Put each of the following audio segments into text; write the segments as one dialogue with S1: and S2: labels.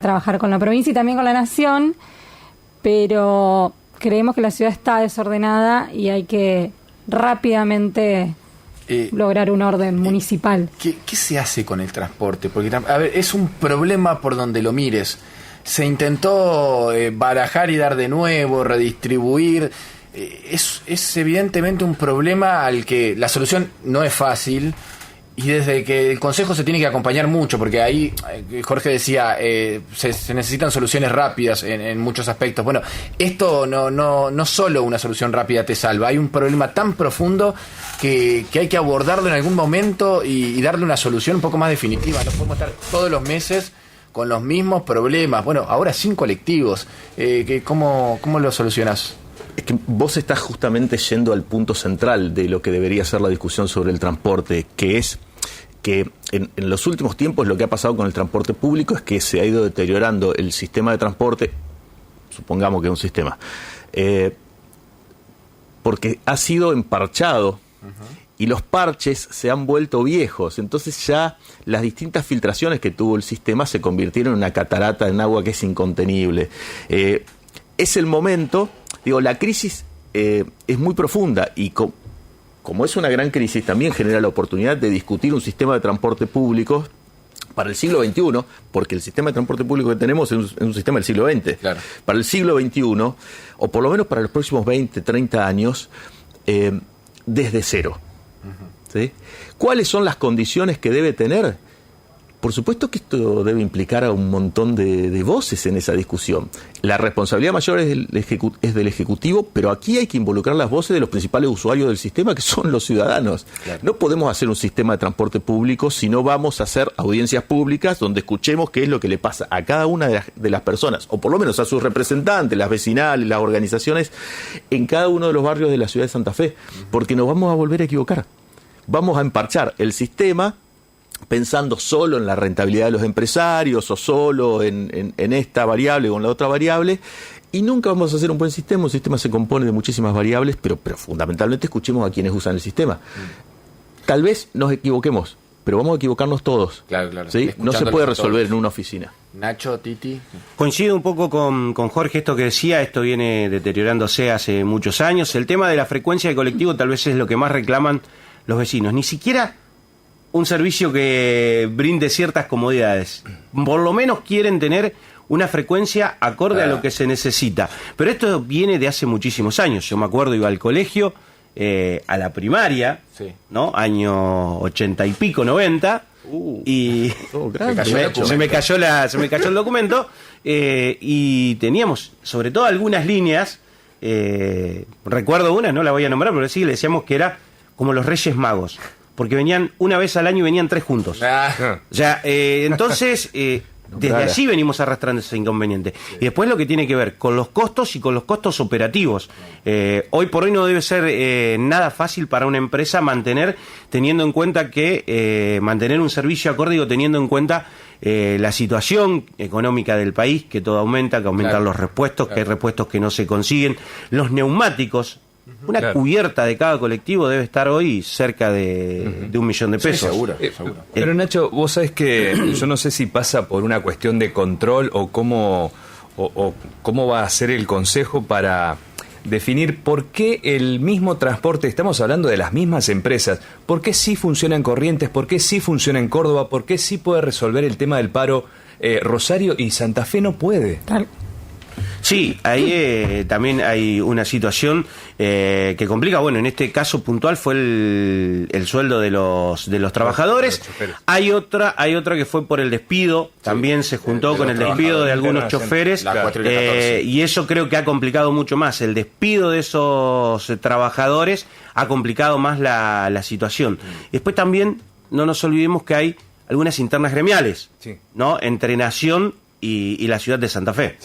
S1: trabajar con la provincia y también con la nación, pero creemos que la ciudad está desordenada y hay que rápidamente lograr un orden municipal.
S2: ¿Qué se hace con el transporte? Porque, a ver, es un problema por donde lo mires. Se intentó barajar y dar de nuevo, redistribuir. Es evidentemente un problema al que la solución no es fácil. Y desde que el Consejo se tiene que acompañar mucho, porque ahí Jorge decía, se necesitan soluciones rápidas en muchos aspectos. Bueno, esto no solo una solución rápida te salva, hay un problema tan profundo que hay que abordarlo en algún momento y darle una solución un poco más definitiva. No podemos estar todos los meses con los mismos problemas. Bueno, ahora sin colectivos. ¿Cómo lo solucionás?
S3: Es que vos estás justamente yendo al punto central de lo que debería ser la discusión sobre el transporte, que es que en los últimos tiempos lo que ha pasado con el transporte público es que se ha ido deteriorando el sistema de transporte, supongamos que es un sistema, porque ha sido emparchado y los parches se han vuelto viejos, entonces ya las distintas filtraciones que tuvo el sistema se convirtieron en una catarata en agua que es incontenible. Es el momento... Digo, la crisis es muy profunda y como es una gran crisis, también genera la oportunidad de discutir un sistema de transporte público para el siglo XXI, porque el sistema de transporte público que tenemos es un sistema del siglo XX. Claro. Para el siglo XXI, o por lo menos para los próximos 20, 30 años, desde cero. ¿Sí? ¿Cuáles son las condiciones que debe tener? Por supuesto que esto debe implicar a un montón de voces en esa discusión. La responsabilidad mayor es del Ejecutivo, pero aquí hay que involucrar las voces de los principales usuarios del sistema, que son los ciudadanos. Claro. No podemos hacer un sistema de transporte público si no vamos a hacer audiencias públicas donde escuchemos qué es lo que le pasa a cada una de las personas, o por lo menos a sus representantes, las vecinales, las organizaciones, en cada uno de los barrios de la ciudad de Santa Fe, porque nos vamos a volver a equivocar. Vamos a emparchar el sistema pensando solo en la rentabilidad de los empresarios o solo en esta variable o en la otra variable, y nunca vamos a hacer un buen sistema. Un sistema se compone de muchísimas variables, pero fundamentalmente escuchemos a quienes usan el sistema. Tal vez nos equivoquemos, pero vamos a equivocarnos todos.
S2: Claro.
S3: ¿Sí? No se puede resolver en una oficina.
S2: Nacho, Titi.
S4: Coincido un poco con Jorge, esto que decía, esto viene deteriorándose hace muchos años. El tema de la frecuencia de colectivo tal vez es lo que más reclaman los vecinos. Ni siquiera un servicio que brinde ciertas comodidades. Por lo menos quieren tener una frecuencia acorde a lo que se necesita. Pero esto viene de hace muchísimos años. Yo me acuerdo, iba al colegio, a la primaria, sí, ¿no? Año 80 y pico, 90, y se me cayó el documento, y teníamos, sobre todo algunas líneas, recuerdo una, no la voy a nombrar, pero sí le decíamos que era como los Reyes Magos, porque venían una vez al año y venían 3 juntos. Entonces, desde allí venimos arrastrando ese inconveniente. Y después lo que tiene que ver con los costos y con los costos operativos. Hoy por hoy no debe ser nada fácil para una empresa teniendo en cuenta que mantener un servicio acorde, teniendo en cuenta la situación económica del país, que todo aumenta, que aumentan los repuestos, que hay repuestos que no se consiguen, los neumáticos. Una cubierta de cada colectivo debe estar hoy cerca de $1 millón de pesos.
S2: Sí, seguro.
S5: Pero Nacho, vos sabés que yo no sé si pasa por una cuestión de control o cómo va a ser el Consejo para definir por qué el mismo transporte, estamos hablando de las mismas empresas, por qué sí funciona en Corrientes, por qué sí funciona en Córdoba, por qué sí puede resolver el tema del paro Rosario y Santa Fe no puede.
S4: Sí, ahí también hay una situación que complica. Bueno, en este caso puntual fue el sueldo de los trabajadores. Hay otra que fue por el despido, también se juntó con el despido de algunos choferes, y eso creo que ha complicado mucho más. El despido de esos trabajadores ha complicado más la situación. Después también no nos olvidemos que hay algunas internas gremiales, ¿no? Entre Nación y la ciudad de Santa Fe.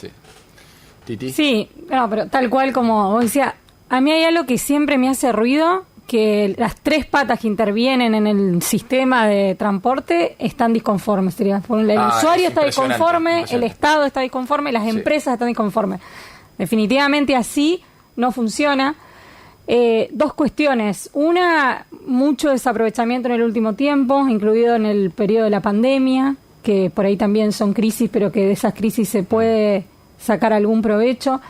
S1: Sí, no, pero tal cual como vos decías, a mí hay algo que siempre me hace ruido, que las 3 patas que intervienen en el sistema de transporte están disconformes. El usuario está disconforme, el Estado está disconforme, las empresas están disconformes. Definitivamente así no funciona. 2 cuestiones. Una, mucho desaprovechamiento en el último tiempo, incluido en el periodo de la pandemia, que por ahí también son crisis, pero que de esas crisis se puede sacar algún provecho.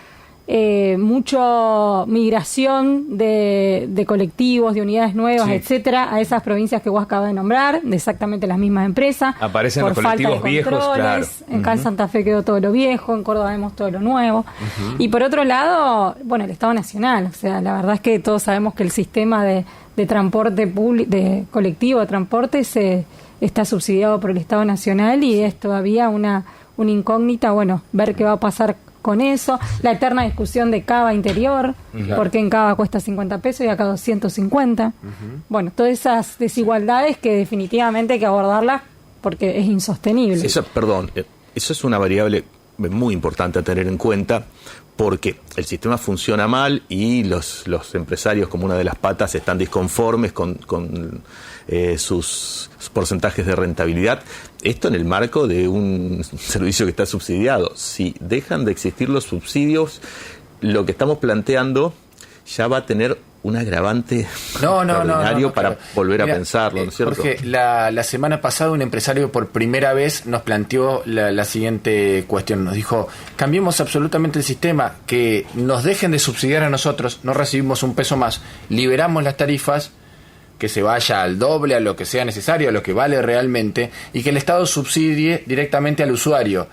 S1: Mucho migración de colectivos, de unidades nuevas,
S5: Sí.
S1: etcétera, a esas provincias que vos acabas de nombrar, de exactamente las mismas empresas.
S5: Aparecen
S1: por
S5: los colectivos
S1: falta de
S5: viejos,
S1: controles.
S5: claro.
S1: Acá en Santa Fe quedó todo lo viejo, en Córdoba vemos todo lo nuevo. Y por otro lado, bueno, el Estado Nacional. O sea, la verdad es que todos sabemos que el sistema de transporte público, de colectivo de transporte, está subsidiado por el Estado Nacional y es todavía una incógnita, bueno, ver qué va a pasar con eso, la eterna discusión de Cava Interior, porque en Cava cuesta 50 pesos y acá 250. Bueno, todas esas desigualdades que definitivamente hay que abordarlas porque es insostenible.
S3: Eso es una variable muy importante a tener en cuenta, porque el sistema funciona mal y los empresarios, como una de las patas, están disconformes con sus porcentajes de rentabilidad. Esto en el marco de un servicio que está subsidiado. Si dejan de existir los subsidios, lo que estamos planteando ya va a tener un agravante extraordinario para volver a pensarlo, ¿no es cierto?
S2: Jorge, la semana pasada un empresario por primera vez nos planteó la siguiente cuestión. Nos dijo, cambiemos absolutamente el sistema, que nos dejen de subsidiar a nosotros, no recibimos un peso más, liberamos las tarifas, que se vaya al doble, a lo que sea necesario, a lo que vale realmente, y que el Estado subsidie directamente al usuario.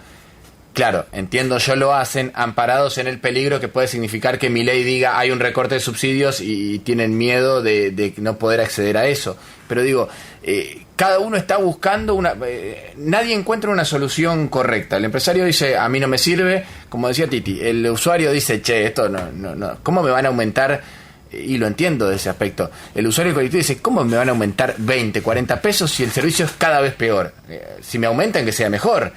S2: Claro, entiendo, yo lo hacen amparados en el peligro que puede significar que Milei diga hay un recorte de subsidios y tienen miedo de no poder acceder a eso. Pero digo, cada uno está buscando nadie encuentra una solución correcta. El empresario dice, a mí no me sirve, como decía Titi. El usuario dice, esto no, ¿cómo me van a aumentar? Y lo entiendo de ese aspecto. El usuario colectivo dice, ¿cómo me van a aumentar 20, 40 pesos si el servicio es cada vez peor? Si me aumentan, que sea mejor.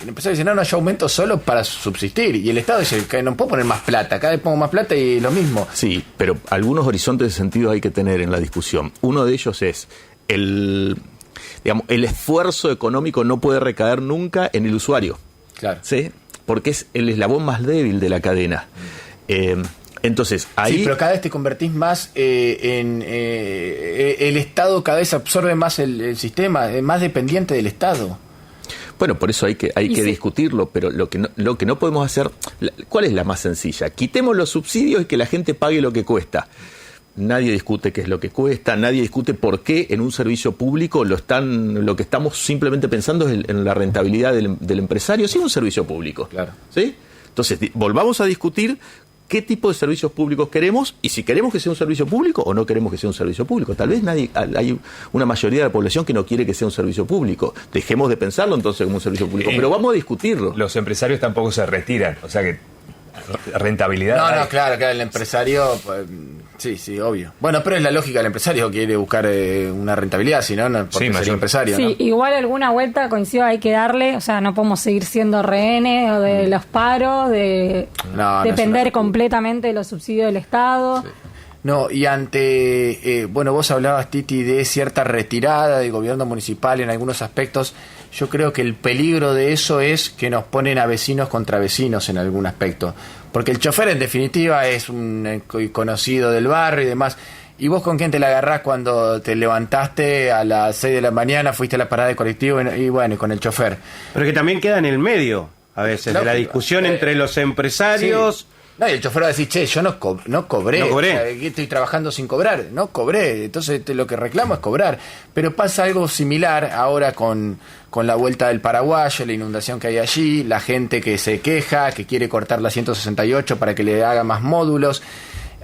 S2: Y el empresario dice, no, yo aumento solo para subsistir. Y el Estado dice, que no puedo poner más plata, cada vez pongo más plata y lo mismo.
S3: Sí, pero algunos horizontes de sentido hay que tener en la discusión. Uno de ellos es el esfuerzo económico no puede recaer nunca en el usuario.
S2: Claro.
S3: ¿Sí? Porque es el eslabón más débil de la cadena. Entonces, ahí...
S2: Sí, pero cada vez te convertís más el Estado cada vez absorbe más el sistema, es más dependiente del Estado.
S3: Bueno, por eso hay que discutirlo, pero lo que no podemos hacer... ¿Cuál es la más sencilla? Quitemos los subsidios y que la gente pague lo que cuesta. Nadie discute qué es lo que cuesta, nadie discute por qué en un servicio público lo que estamos simplemente pensando es en la rentabilidad del empresario, sí, un servicio público.
S2: Claro.
S3: ¿Sí? Entonces, volvamos a discutir qué tipo de servicios públicos queremos y si queremos que sea un servicio público o no queremos que sea un servicio público. Tal vez hay una mayoría de la población que no quiere que sea un servicio público. Dejemos de pensarlo entonces como un servicio público, pero vamos a discutirlo.
S5: Los empresarios tampoco se retiran, o sea que rentabilidad.
S2: No, claro, el empresario, pues, sí, obvio. Bueno, pero es la lógica del empresario, quiere buscar una rentabilidad, si no porque sería empresario.
S1: Sí,
S2: ¿no?
S1: igual alguna vuelta, coincido, hay que darle, o sea, no podemos seguir siendo rehenes o de los paros, de depender completamente de los subsidios del Estado.
S2: Sí. No, y ante, vos hablabas, Titi, de cierta retirada del gobierno municipal en algunos aspectos. Yo creo que el peligro de eso es que nos ponen a vecinos contra vecinos en algún aspecto. Porque el chofer, en definitiva, es un conocido del barrio y demás. ¿Y vos con quién te la agarrás cuando te levantaste a las 6 de la mañana, fuiste a la parada de colectivo y con el chofer?
S4: Pero que también queda en el medio, a veces, de la discusión entre los empresarios...
S2: Sí. No, y el chofer va a decir, yo no cobré. O sea, estoy trabajando sin cobrar. No cobré. Entonces lo que reclamo es cobrar. Pero pasa algo similar ahora con la vuelta del paraguayo, la inundación que hay allí, la gente que se queja, que quiere cortar la 168 para que le haga más módulos.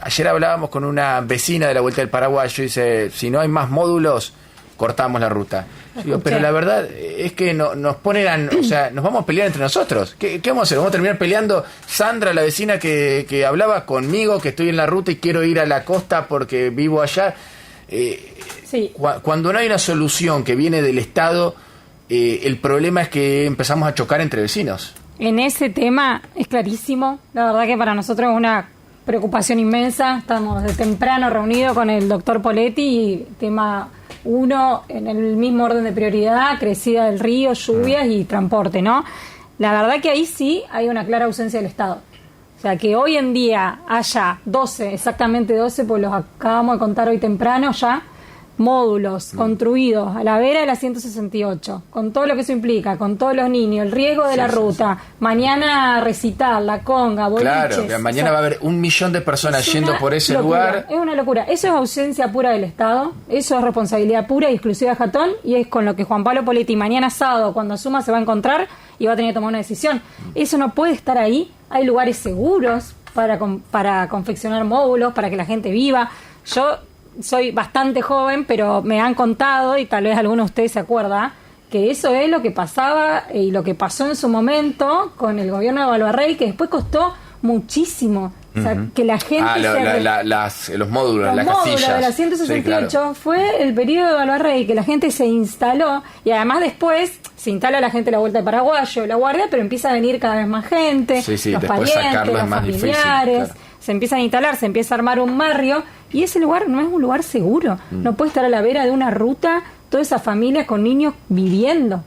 S2: Ayer hablábamos con una vecina de la vuelta del paraguayo y dice, si no hay más módulos, cortamos la ruta. Digo, pero la verdad es que nos ponen, o sea, nos vamos a pelear entre nosotros. ¿Qué vamos a hacer? ¿Vamos a terminar peleando? Sandra, la vecina que hablaba conmigo, que estoy en la ruta y quiero ir a la costa porque vivo allá. Sí. Cuando no hay una solución que viene del Estado, el problema es que empezamos a chocar entre vecinos.
S1: En ese tema es clarísimo. La verdad que para nosotros es una preocupación inmensa. Estamos de temprano reunidos con el doctor Poletti y tema... Uno, en el mismo orden de prioridad, crecida del río, lluvias y transporte, ¿no? La verdad que ahí sí hay una clara ausencia del Estado. O sea, que hoy en día haya 12, exactamente 12, pues los acabamos de contar hoy temprano ya, módulos construidos a la vera de la 168, con todo lo que eso implica, con todos los niños, el riesgo de la ruta, mañana recitar, la conga, boliches...
S2: Claro, que mañana va a haber 1 millón de personas yendo por ese lugar.
S1: Es una locura. Eso es ausencia pura del Estado, eso es responsabilidad pura y exclusiva de Jatón, y es con lo que Juan Pablo Poletti mañana sábado, cuando asuma, se va a encontrar y va a tener que tomar una decisión. Eso no puede estar ahí. Hay lugares seguros para confeccionar módulos, para que la gente viva. Yo soy bastante joven, pero me han contado, y tal vez alguno de ustedes se acuerda, que eso es lo que pasaba y lo que pasó en su momento con el gobierno de Balbarrey, que después costó muchísimo. O sea, que la gente...
S2: los módulos, las casillas.
S1: De la 168 sí, claro. Fue el periodo de Balbarrey, que la gente se instaló, y además después se instala la gente a la vuelta de Paraguayo, La Guardia, pero empieza a venir cada vez más gente, los parientes, los familiares, claro. Se empiezan a instalar, se empieza a armar un barrio, y ese lugar no es un lugar seguro. No puede estar a la vera de una ruta toda esa familia con niños viviendo.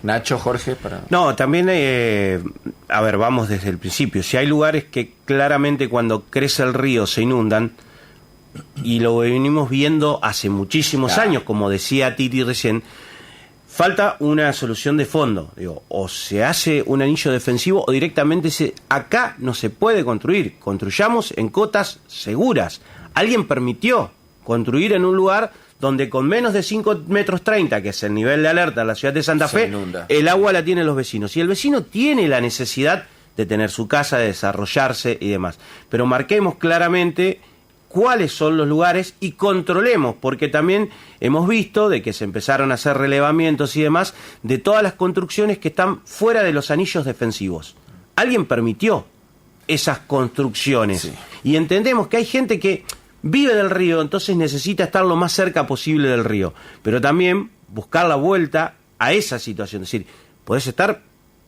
S2: Nacho, Jorge, para...
S4: No, también, a ver, vamos desde el principio. Si hay lugares que claramente cuando crece el río se inundan, y lo venimos viendo hace muchísimos años, como decía Titi recién, falta una solución de fondo. Digo, o se hace un anillo defensivo o directamente acá no se puede construir. Construyamos en cotas seguras. Alguien permitió construir en un lugar donde con menos de 5,30 metros, que es el nivel de alerta en la ciudad de Santa Fe, el agua la tienen los vecinos. Y el vecino tiene la necesidad de tener su casa, de desarrollarse y demás. Pero marquemos claramente cuáles son los lugares y controlemos, porque también hemos visto de que se empezaron a hacer relevamientos y demás de todas las construcciones que están fuera de los anillos defensivos. Alguien permitió esas construcciones. Sí. Y entendemos que hay gente que vive del río, entonces necesita estar lo más cerca posible del río, pero también buscar la vuelta a esa situación, es decir, podés estar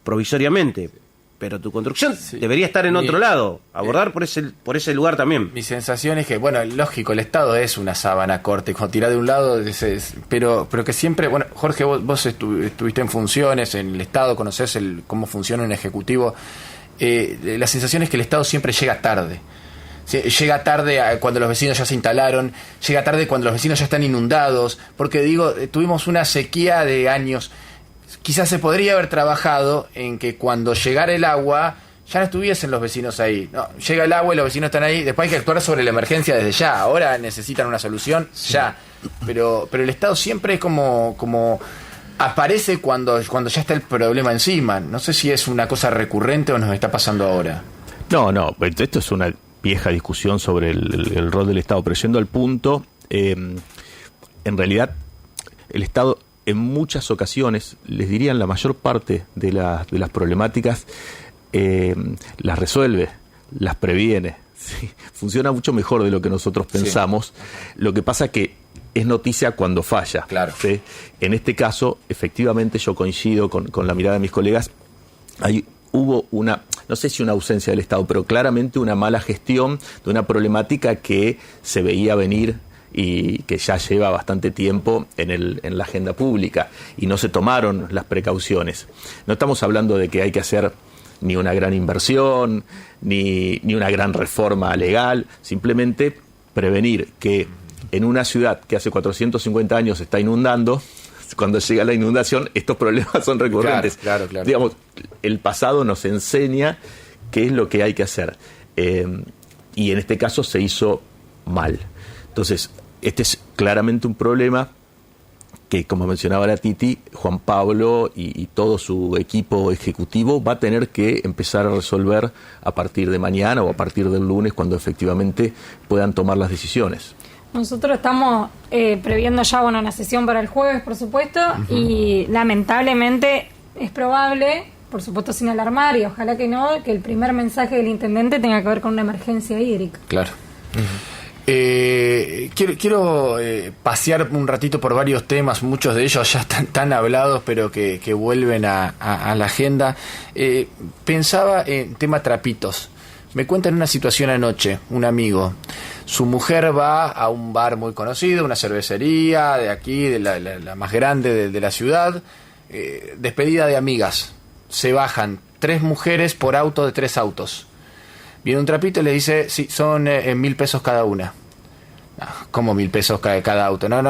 S4: provisoriamente, pero tu construcción debería estar en otro lado, abordar por ese lugar también.
S2: Mi sensación es que, bueno, lógico, el Estado es una sábana corta, cuando tirá de un lado, pero que siempre, bueno, Jorge, vos estuviste en funciones en el Estado, conocés cómo funciona un ejecutivo, la sensación es que el Estado siempre llega tarde. Llega tarde cuando los vecinos ya se instalaron, llega tarde cuando los vecinos ya están inundados, porque digo, tuvimos una sequía de años. Quizás se podría haber trabajado en que cuando llegara el agua ya no estuviesen los vecinos ahí. No, llega el agua y los vecinos están ahí, después hay que actuar sobre la emergencia desde ya. Ahora necesitan una solución ya. Pero el Estado siempre es como aparece cuando ya está el problema encima. No sé si es una cosa recurrente o nos está pasando ahora.
S3: No, esto es una vieja discusión sobre el rol del Estado, pero yendo al punto, en realidad el Estado en muchas ocasiones, les diría en la mayor parte de las problemáticas, las resuelve, las previene, ¿sí? Funciona mucho mejor de lo que nosotros pensamos. Sí. Lo que pasa que es noticia cuando falla.
S2: Claro.
S3: ¿Sí? En este caso, efectivamente, yo coincido con la mirada de mis colegas. Hubo no sé si una ausencia del Estado, pero claramente una mala gestión de una problemática que se veía venir y que ya lleva bastante tiempo en la agenda pública, y no se tomaron las precauciones. No estamos hablando de que hay que hacer ni una gran inversión, ni una gran reforma legal, simplemente prevenir que en una ciudad que hace 450 años está inundando, cuando llega la inundación, estos problemas son recurrentes.
S2: Claro.
S3: Digamos, el pasado nos enseña qué es lo que hay que hacer. Y en este caso se hizo mal. Entonces, este es claramente un problema que, como mencionaba la Titi, Juan Pablo y todo su equipo ejecutivo va a tener que empezar a resolver a partir de mañana o a partir del lunes, cuando efectivamente puedan tomar las decisiones.
S1: Nosotros estamos previendo ya una sesión para el jueves, por supuesto, y lamentablemente es probable, por supuesto sin alarmar, y ojalá que no, que el primer mensaje del intendente tenga que ver con una emergencia hídrica.
S2: Claro. Quiero pasear un ratito por varios temas, muchos de ellos ya están tan hablados, pero que vuelven a la agenda. Pensaba en tema trapitos. Me cuentan una situación anoche, un amigo. Su mujer va a un bar muy conocido, una cervecería de aquí, de la más grande de la ciudad, despedida de amigas. Se bajan 3 mujeres por auto de 3 autos. Viene un trapito y le dice, sí, son 1.000 pesos cada una. No, ¿cómo 1.000 pesos cada auto? No,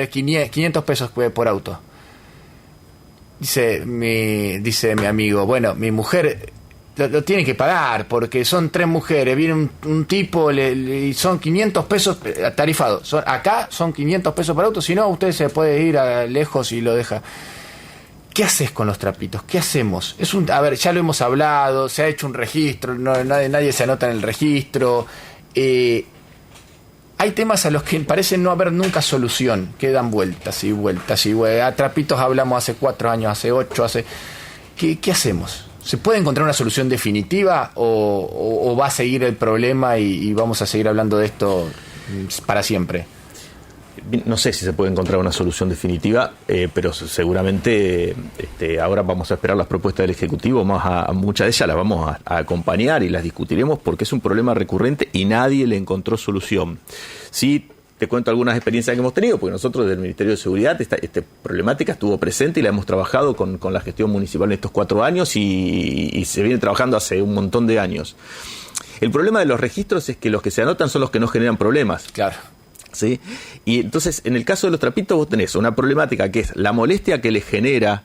S2: 500 pesos por auto. Dice mi amigo, bueno, mi mujer lo tiene que pagar porque son 3 mujeres, viene un tipo y son 500 pesos tarifados. Acá son 500 pesos por auto, si no usted se puede ir a lejos y lo deja. ¿Qué haces con los trapitos? ¿Qué hacemos? A ver, ya lo hemos hablado, se ha hecho un registro, nadie se anota en el registro. Hay temas a los que parecen no haber nunca solución, que dan vueltas y vueltas y vueltas. A trapitos hablamos hace 4 años, hace 8, ¿Qué hacemos? ¿Se puede encontrar una solución definitiva o va a seguir el problema y vamos a seguir hablando de esto para siempre?
S3: No sé si se puede encontrar una solución definitiva, pero seguramente ahora vamos a esperar las propuestas del Ejecutivo, muchas de ellas las vamos a acompañar y las discutiremos porque es un problema recurrente y nadie le encontró solución. Sí, te cuento algunas experiencias que hemos tenido, porque nosotros del Ministerio de Seguridad esta problemática estuvo presente y la hemos trabajado con la gestión municipal en estos 4 años y se viene trabajando hace un montón de años. El problema de los registros es que los que se anotan son los que no generan problemas.
S2: Claro.
S3: ¿Sí? Y entonces, en el caso de los trapitos, vos tenés una problemática que es la molestia que le genera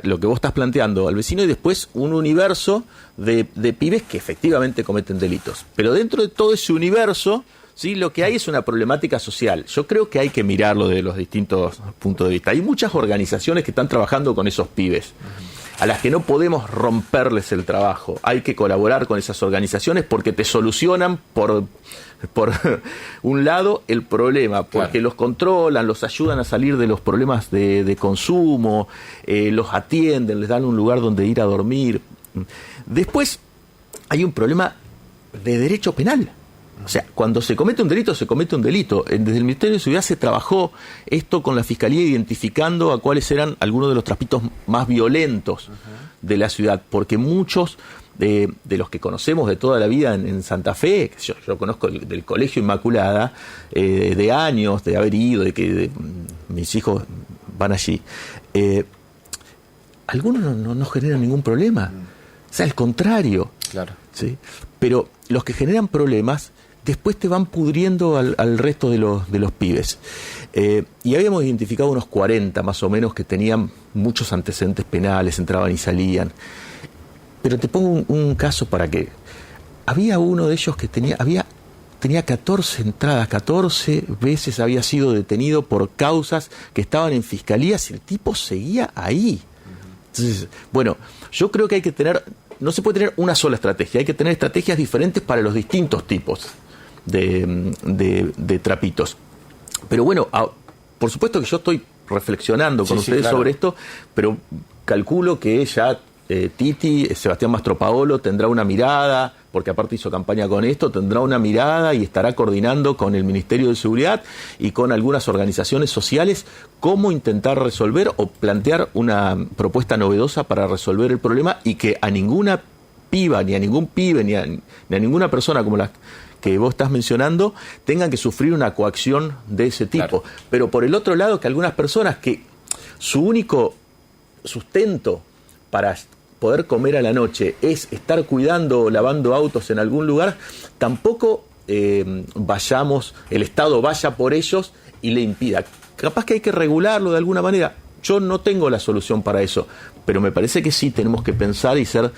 S3: lo que vos estás planteando al vecino y después un universo de pibes que efectivamente cometen delitos. Pero dentro de todo ese universo, ¿sí?, lo que hay es una problemática social. Yo creo que hay que mirarlo de los distintos puntos de vista. Hay muchas organizaciones que están trabajando con esos pibes, a las que no podemos romperles el trabajo. Hay que colaborar con esas organizaciones porque te solucionan por un lado el problema, porque claro, los controlan, los ayudan a salir de los problemas de consumo, los atienden, les dan un lugar donde ir a dormir. Después hay un problema de derecho penal. O sea, cuando se comete un delito, se comete un delito. Desde el Ministerio de Seguridad se trabajó esto con la Fiscalía, identificando a cuáles eran algunos de los trapitos más violentos de la ciudad, porque muchos de los que conocemos de toda la vida en Santa Fe, yo conozco del Colegio Inmaculada, de años de haber ido, de que mis hijos van allí, algunos no generan ningún problema. O sea, al contrario.
S2: Claro.
S3: ¿Sí? Pero los que generan problemas después te van pudriendo al resto de los pibes. Y habíamos identificado unos 40 más o menos que tenían muchos antecedentes penales, entraban y salían. Pero te pongo un caso para que... Había uno de ellos que tenía 14 entradas, 14 veces había sido detenido por causas que estaban en fiscalías y el tipo seguía ahí. Entonces, bueno, yo creo que hay que tener... No se puede tener una sola estrategia, hay que tener estrategias diferentes para los distintos tipos de trapitos. Pero bueno, por supuesto que yo estoy reflexionando con ustedes claro, sobre esto, pero calculo que ya Titi, Sebastián Mastropaolo tendrá una mirada, porque aparte hizo campaña con esto, tendrá una mirada y estará coordinando con el Ministerio de Seguridad y con algunas organizaciones sociales cómo intentar resolver o plantear una propuesta novedosa para resolver el problema y que a ninguna piba, ni a ningún pibe, ni a ninguna persona como la que vos estás mencionando, tengan que sufrir una coacción de ese tipo. Claro. Pero por el otro lado, que algunas personas que su único sustento para poder comer a la noche es estar cuidando o lavando autos en algún lugar, tampoco el Estado vaya por ellos y le impida. Capaz que hay que regularlo de alguna manera. Yo no tengo la solución para eso, pero me parece que sí tenemos que pensar y ser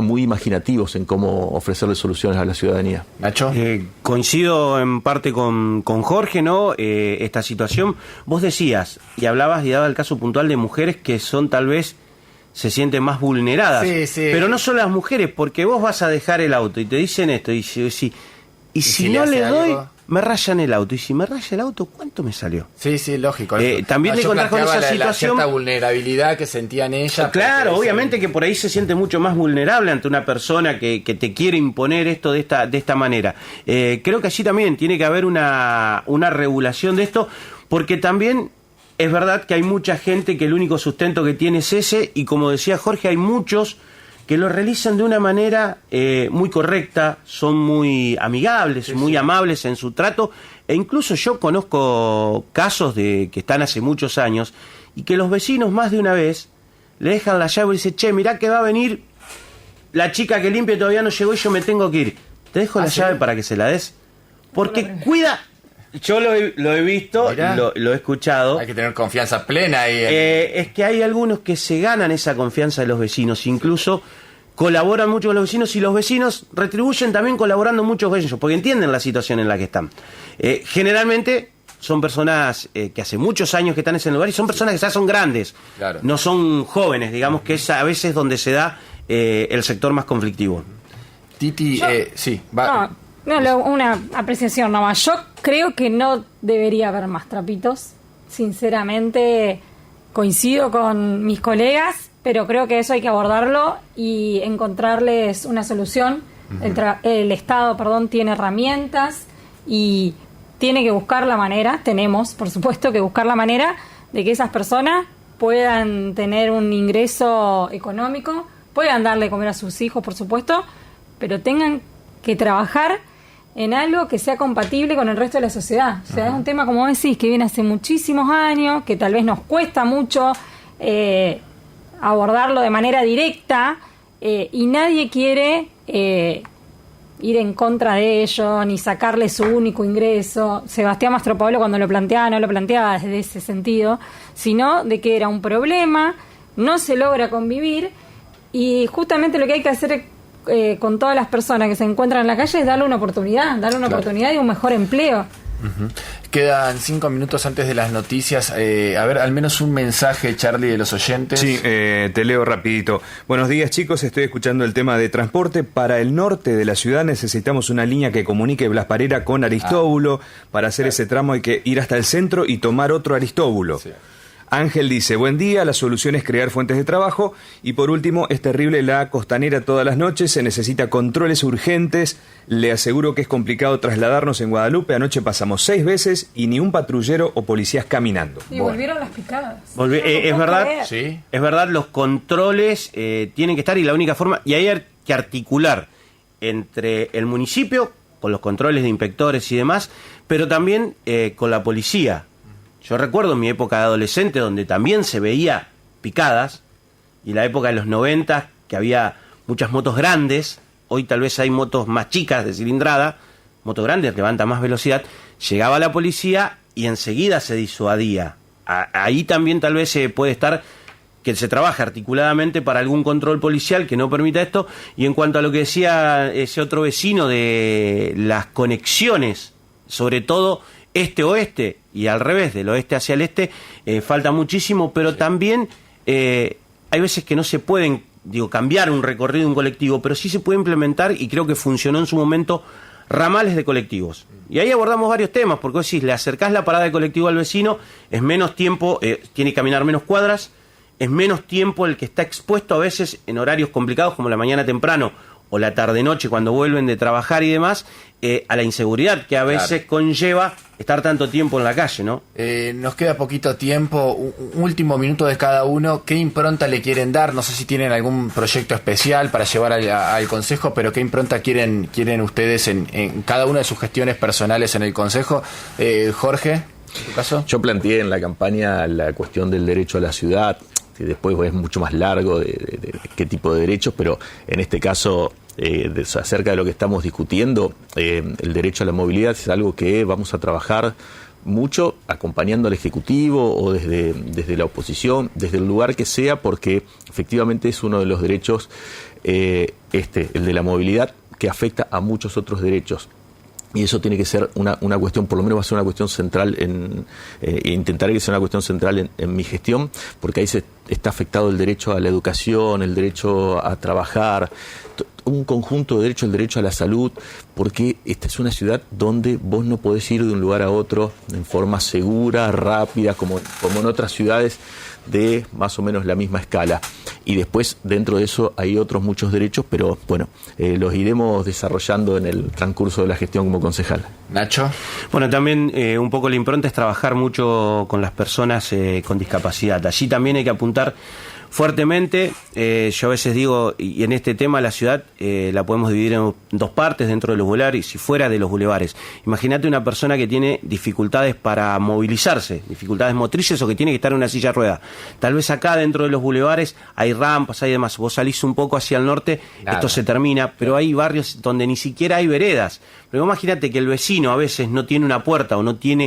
S3: muy imaginativos en cómo ofrecerle soluciones a la ciudadanía.
S2: Nacho.
S4: Coincido en parte con Jorge, ¿no? Esta situación. Vos decías y hablabas y daba el caso puntual de mujeres que son tal vez se sienten más vulneradas.
S2: Sí.
S4: Pero no solo las mujeres, porque vos vas a dejar el auto y te dicen esto, y si no le doy, me rayan el auto. Y si me raya el auto, ¿cuánto me salió?
S2: Sí, lógico.
S4: También te encontrás con esa situación.
S2: La cierta vulnerabilidad que sentía en ella.
S4: Claro, obviamente que por ahí se siente mucho más vulnerable ante una persona que te quiere imponer esto de esta manera. Creo que allí también tiene que haber una regulación de esto, porque también es verdad que hay mucha gente que el único sustento que tiene es ese, y como decía Jorge, hay muchos que lo realizan de una manera muy correcta, son muy amigables, muy amables en su trato, e incluso yo conozco casos que están hace muchos años, y que los vecinos más de una vez le dejan la llave y dicen, che, mirá que va a venir la chica que limpia, todavía no llegó y yo me tengo que ir. ¿Te dejo la llave para que se la des? Porque cuida... Yo lo he visto, lo he escuchado.
S2: Hay que tener confianza plena ahí.
S4: Es que hay algunos que se ganan esa confianza de los vecinos, incluso colaboran mucho con los vecinos y los vecinos retribuyen también colaborando mucho con ellos, porque entienden la situación en la que están. Generalmente son personas que hace muchos años que están en ese lugar y son personas que ya son grandes, claro. No son jóvenes, digamos que es a veces donde se da el sector más conflictivo.
S2: Titi, sí, va.
S1: No, una apreciación nomás. Yo creo que no debería haber más trapitos. Sinceramente, coincido con mis colegas, pero creo que eso hay que abordarlo y encontrarles una solución. El Estado, tiene herramientas y tiene que buscar la manera, tenemos, por supuesto, que buscar la manera de que esas personas puedan tener un ingreso económico, puedan darle de comer a sus hijos, por supuesto, pero tengan que trabajar en algo que sea compatible con el resto de la sociedad. O sea, es un tema, como decís, que viene hace muchísimos años, que tal vez nos cuesta mucho abordarlo de manera directa, y nadie quiere ir en contra de ello, ni sacarle su único ingreso. Sebastián Mastropaolo, cuando lo planteaba, no lo planteaba desde ese sentido, sino de que era un problema, no se logra convivir, y justamente lo que hay que hacer con todas las personas que se encuentran en la calle es darle una oportunidad, oportunidad y un mejor empleo.
S2: Quedan 5 minutos antes de las noticias. A ver, al menos un mensaje, Charlie, de los oyentes.
S5: Sí, te leo rapidito. Buenos días, chicos. Estoy escuchando el tema de transporte. Para el norte de la ciudad necesitamos una línea que comunique Blas Parera con Aristóbulo. Para hacer ese tramo hay que ir hasta el centro y tomar otro Aristóbulo. Sí. Ángel dice, buen día, la solución es crear fuentes de trabajo. Y por último, es terrible la costanera todas las noches, se necesita controles urgentes. Le aseguro que es complicado trasladarnos en Guadalupe. Anoche pasamos 6 veces y ni un patrullero o policías caminando.
S1: Y volvieron las picadas.
S4: Es verdad, ¿sí? Es verdad, los controles tienen que estar y la única forma, y hay que articular entre el municipio, con los controles de inspectores y demás, pero también con la policía. Yo recuerdo mi época de adolescente donde también se veía picadas, y la época de los 90 que había muchas motos grandes. Hoy tal vez hay motos más chicas de cilindrada, moto grande, levanta más velocidad. Llegaba la policía y enseguida se disuadía. Ahí también tal vez puede estar que se trabaje articuladamente para algún control policial que no permita esto. Y en cuanto a lo que decía ese otro vecino de las conexiones, sobre todo este-oeste y al revés, del oeste hacia el este, falta muchísimo, pero también hay veces que no se pueden, cambiar un recorrido de un colectivo, pero sí se puede implementar, y creo que funcionó en su momento, ramales de colectivos. Y ahí abordamos varios temas, porque vos decís, le acercás la parada de colectivo al vecino, es menos tiempo, tiene que caminar menos cuadras, es menos tiempo el que está expuesto a veces en horarios complicados como la mañana temprano o la tarde-noche cuando vuelven de trabajar y demás, a la inseguridad que a veces conlleva estar tanto tiempo en la calle, ¿no?
S2: Nos queda poquito tiempo, un último minuto de cada uno. ¿Qué impronta le quieren dar? No sé si tienen algún proyecto especial para llevar al Consejo, pero ¿qué impronta quieren ustedes en cada una de sus gestiones personales en el Consejo? Jorge, ¿en tu caso?
S3: Yo planteé en la campaña la cuestión del derecho a la ciudad, que después es mucho más largo de qué tipo de derechos, pero en este caso, acerca de lo que estamos discutiendo, el derecho a la movilidad es algo que vamos a trabajar mucho acompañando al Ejecutivo o desde la oposición, desde el lugar que sea, porque efectivamente es uno de los derechos, el de la movilidad, que afecta a muchos otros derechos. Y eso tiene que ser una cuestión, por lo menos va a ser una cuestión central, intentaré que sea una cuestión central en mi gestión, porque ahí está afectado el derecho a la educación, el derecho a trabajar, un conjunto de derechos, el derecho a la salud, porque esta es una ciudad donde vos no podés ir de un lugar a otro en forma segura, rápida, como en otras ciudades de más o menos la misma escala. Y después, dentro de eso, hay otros muchos derechos, pero bueno, los iremos desarrollando en el transcurso de la gestión como concejal.
S2: Nacho.
S4: Bueno, también un poco la impronta es trabajar mucho con las personas con discapacidad. Allí también hay que apuntar fuertemente. Yo a veces digo, y en este tema la ciudad la podemos dividir en dos partes dentro de los bulevares y fuera de los bulevares. Imagínate una persona que tiene dificultades para movilizarse, dificultades motrices o que tiene que estar en una silla de rueda. Tal vez acá dentro de los bulevares hay rampas, hay demás. Vos salís un poco hacia el norte, esto se termina, pero hay barrios donde ni siquiera hay veredas. Pero imagínate que el vecino a veces no tiene una puerta o no tiene